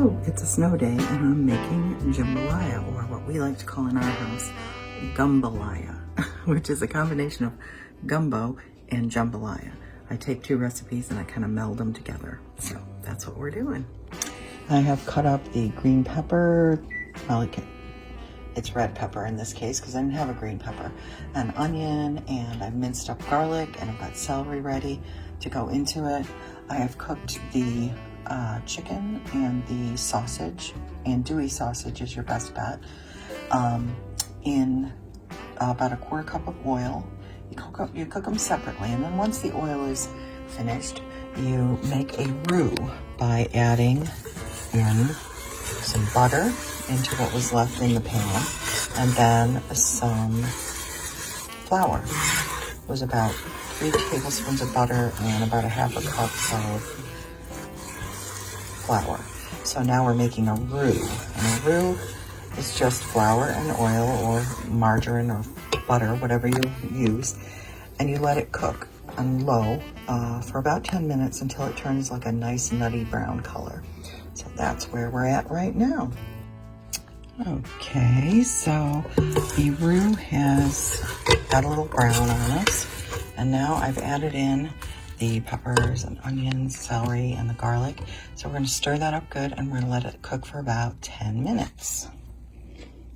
So it's a snow day and I'm making jambalaya, or what we like to call in our house gumbo-laya, which is a combination of gumbo and jambalaya. I take two recipes and I kind of meld them together. So that's what we're doing. I have cut up the green pepper, well, it's red pepper in this case because I didn't have a green pepper, an onion, and I've minced up garlic, and I've got celery ready to go into it. I have cooked the chicken and the sausage, andouille sausage is your best bet, in about a quarter cup of oil. You cook them separately, and then once the oil is finished, you make a roux by adding in some butter into what was left in the pan, and then some flour. It was about 3 tablespoons of butter and about a half a cup of flour. So now we're making a roux, and a roux is just flour and oil or margarine or butter, whatever you use, and you let it cook on low for about 10 minutes until it turns like a nice nutty brown color. So that's where we're at right now. Okay, so the roux has got a little brown on us, and now I've added in the peppers and onions, celery, and the garlic. So we're going to stir that up good, and we're going to let it cook for about 10 minutes.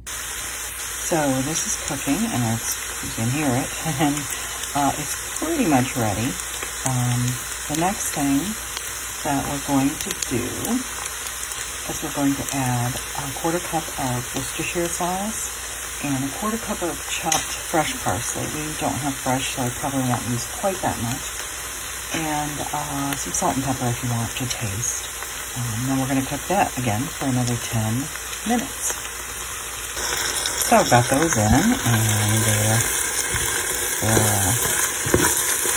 So this is cooking, and you can hear it, and it's pretty much ready. The next thing that we're going to do is we're going to add a quarter cup of Worcestershire sauce and a quarter cup of chopped fresh parsley. We don't have fresh, so I probably won't use quite that much. And some salt and pepper if you want to taste. Then we're going to cook that again for another 10 minutes. So I've got those in, and they're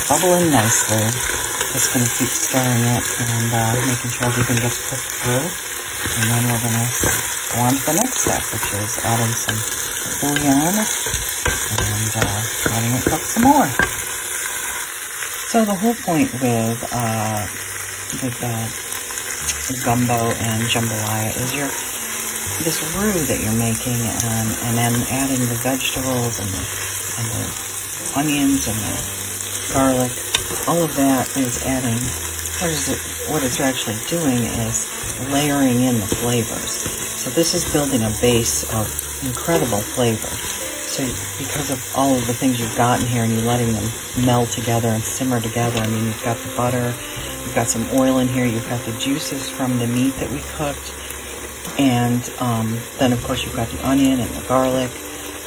bubbling nicely. Just going to keep stirring it and making sure everything gets cooked through. And then we're going to go on to the next step, which is adding some bouillon and letting it cook some more. So the whole point with gumbo and jambalaya is this roux that you're making, and then adding the vegetables and the onions and the garlic. All of that is adding. What it's actually doing is layering in the flavors. So this is building a base of incredible flavor. So because of all of the things you've got in here, and you're letting them meld together and simmer together, I mean, you've got the butter, you've got some oil in here, you've got the juices from the meat that we cooked, and then of course you've got the onion and the garlic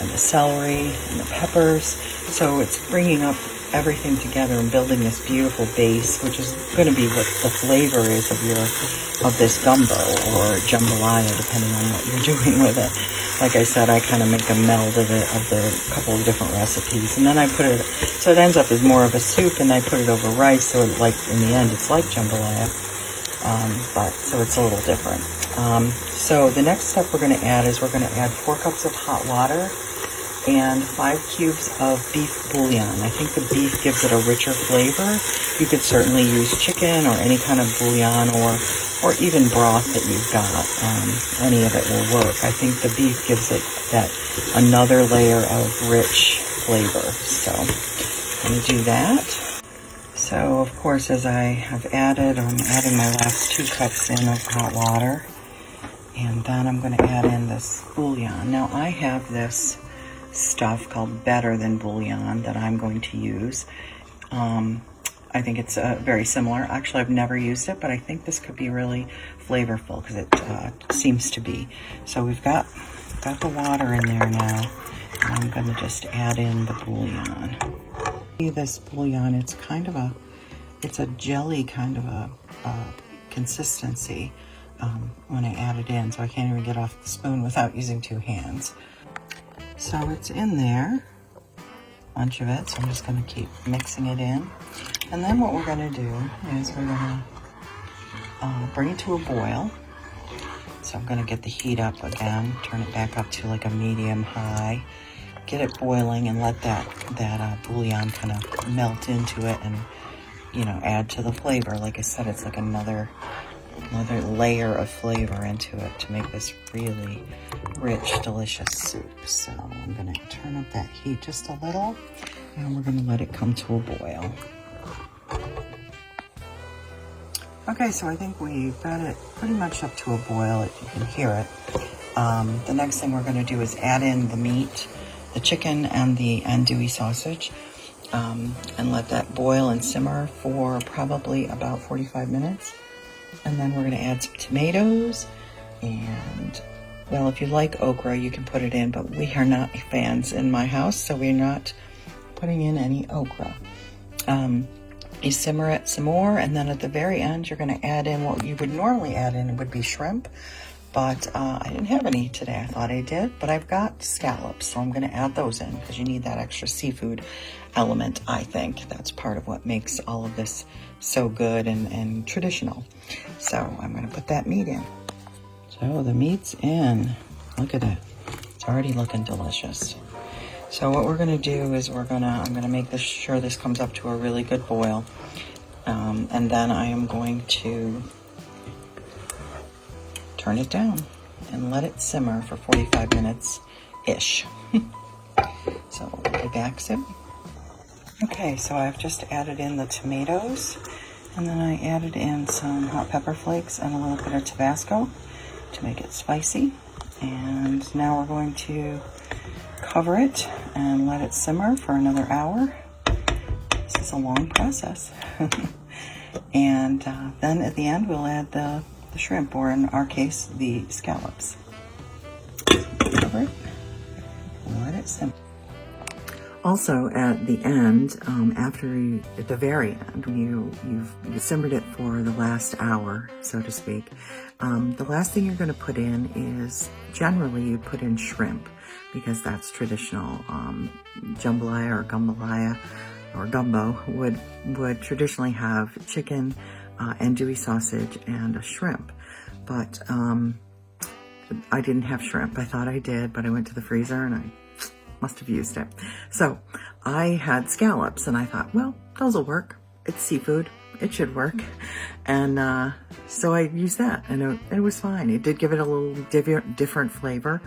and the celery and the peppers. So it's bringing up everything together and building this beautiful base, which is going to be what the flavor is of this gumbo or jambalaya, depending on what you're doing with it. Like I said, I kind of make a meld of the couple of different recipes, and then I put it, so it ends up as more of a soup, and I put it over rice, so in the end it's like jambalaya, but so it's a little different. So the next step we're going to add is we're going to add 4 cups of hot water and 5 cubes of beef bouillon. I think the beef gives it a richer flavor. You could certainly use chicken or any kind of bouillon or even broth that you've got. Any of it will work. I think the beef gives it that another layer of rich flavor. So I'm going to do that. So of course, as I'm adding my last 2 cups in of hot water, and then I'm going to add in this bouillon. Now I have this stuff called Better Than Bouillon that I'm going to use. I think it's very similar. Actually, I've never used it, but I think this could be really flavorful because it seems to be. So we've got the water in there now, and I'm going to just add in the bouillon. This bouillon, it's a jelly kind of a consistency when I add it in, so I can't even get off the spoon without using 2 hands. So it's in there, a bunch of it, so I'm just going to keep mixing it in. And then what we're going to do is we're going to bring it to a boil. So I'm going to get the heat up again, turn it back up to like a medium-high, get it boiling, and let that bouillon kind of melt into it and, add to the flavor. Like I said, it's like another another layer of flavor into it to make this really rich, delicious soup. So I'm gonna turn up that heat just a little, and we're gonna let it come to a boil. Okay, so I think we've got it pretty much up to a boil, if you can hear it. The next thing we're gonna do is add in the meat, the chicken and the andouille sausage, and let that boil and simmer for probably about 45 minutes. And then we're gonna add some tomatoes, and well, if you like okra, you can put it in, but we are not fans in my house, so we're not putting in any okra. You simmer it some more, and then at the very end, you're gonna add in what you would normally add in, would be shrimp, but I didn't have any today. I thought I did, but I've got scallops, so I'm gonna add those in because you need that extra seafood element, I think. That's part of what makes all of this so good and traditional. So I'm gonna put that meat in. So the meat's in. Look at it. It's already looking delicious. So what we're gonna do is I'm gonna make sure this comes up to a really good boil. And then I am going to turn it down and let it simmer for 45 minutes-ish. So we'll be back soon. Okay, so I've just added in the tomatoes, and then I added in some hot pepper flakes and a little bit of Tabasco to make it spicy. And now we're going to cover it and let it simmer for another hour. This is a long process. And then at the end, we'll add the shrimp, or in our case, the scallops. Cover it and let it simmer. Also, at the end, at the very end, when you've simmered it for the last hour, so to speak, the last thing you're going to put in is, generally you put in shrimp, because that's traditional. Jambalaya or gumbo-laya or gumbo would traditionally have chicken, andouille sausage, and a shrimp. But I didn't have shrimp. I thought I did, but I went to the freezer and I must have used it. So I had scallops, and I thought, well, those will work. It's seafood. It should work. And so I used that, and it was fine. It did give it a little different flavor,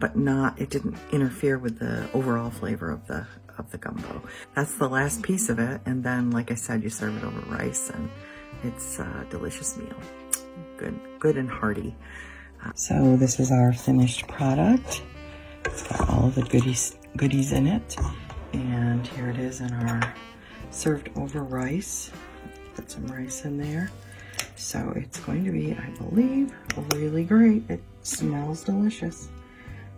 but it didn't interfere with the overall flavor of the gumbo. That's the last piece of it, and then, like I said, you serve it over rice, and it's a delicious meal. Good and hearty. So this is our finished product. It's got all of the goodies in it, and here it is in our served over rice. Put some rice in there. So it's going to be, I believe, really great. It smells delicious.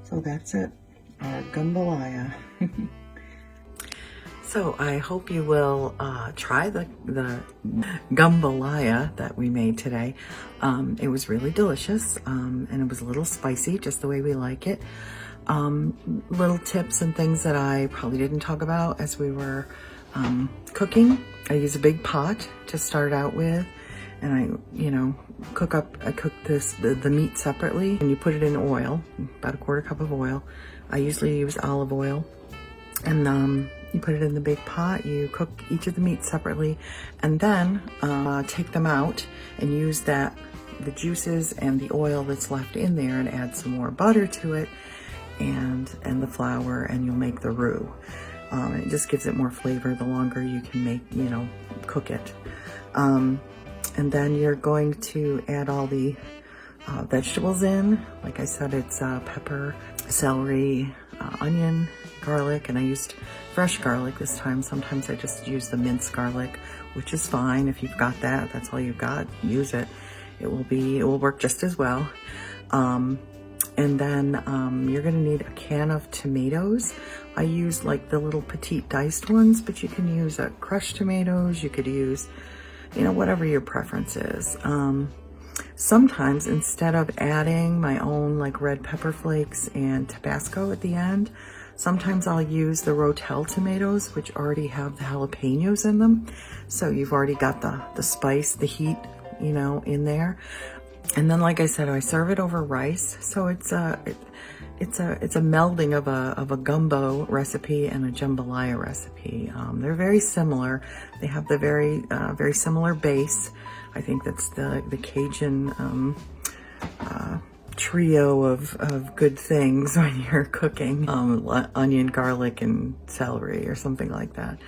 So that's it, our gumbo-laya. So I hope you will try the gumbo-laya that we made today. It was really delicious, and it was a little spicy, just the way we like it. Little tips and things that I probably didn't talk about as we were cooking. I use a big pot to start out with, and I cook the meat separately, and you put it in oil, about a quarter cup of oil. I usually use olive oil, and you put it in the big pot. You cook each of the meats separately, and then take them out and use the juices and the oil that's left in there, and add some more butter to it, and the flour, and you'll make the roux. It just gives it more flavor the longer you can cook it. And then you're going to add all the vegetables in. Like I said, it's pepper, celery, onion, garlic, and I used fresh garlic this time. Sometimes I just use the minced garlic, which is fine. If you've got that, that's all you've got, use it. It will work just as well. And then you're gonna need a can of tomatoes. I use like the little petite diced ones, but you can use crushed tomatoes. You could use, whatever your preference is. Sometimes instead of adding my own like red pepper flakes and Tabasco at the end, sometimes I'll use the Rotel tomatoes, which already have the jalapenos in them. So you've already got the spice, the heat, in there. And then, like I said, I serve it over rice. So it's a melding of a gumbo recipe and a jambalaya recipe. They're very similar. They have the very similar base, I think that's the Cajun trio of good things when you're cooking. Onion, garlic, and celery or something like that.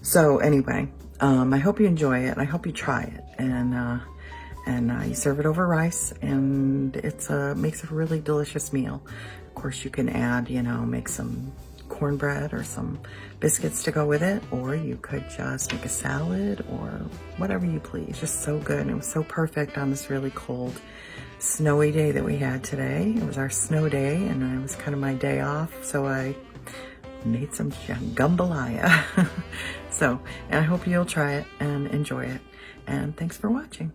So anyway, I hope you enjoy it. I hope you try it. And you serve it over rice, and it's makes a really delicious meal. Of course, you can add, make some cornbread or some biscuits to go with it, or you could just make a salad or whatever you please. Just so good. It was so perfect on this really cold, snowy day that we had today. It was our snow day, and it was kind of my day off, so I made some jambalaya. And I hope you'll try it and enjoy it. And thanks for watching.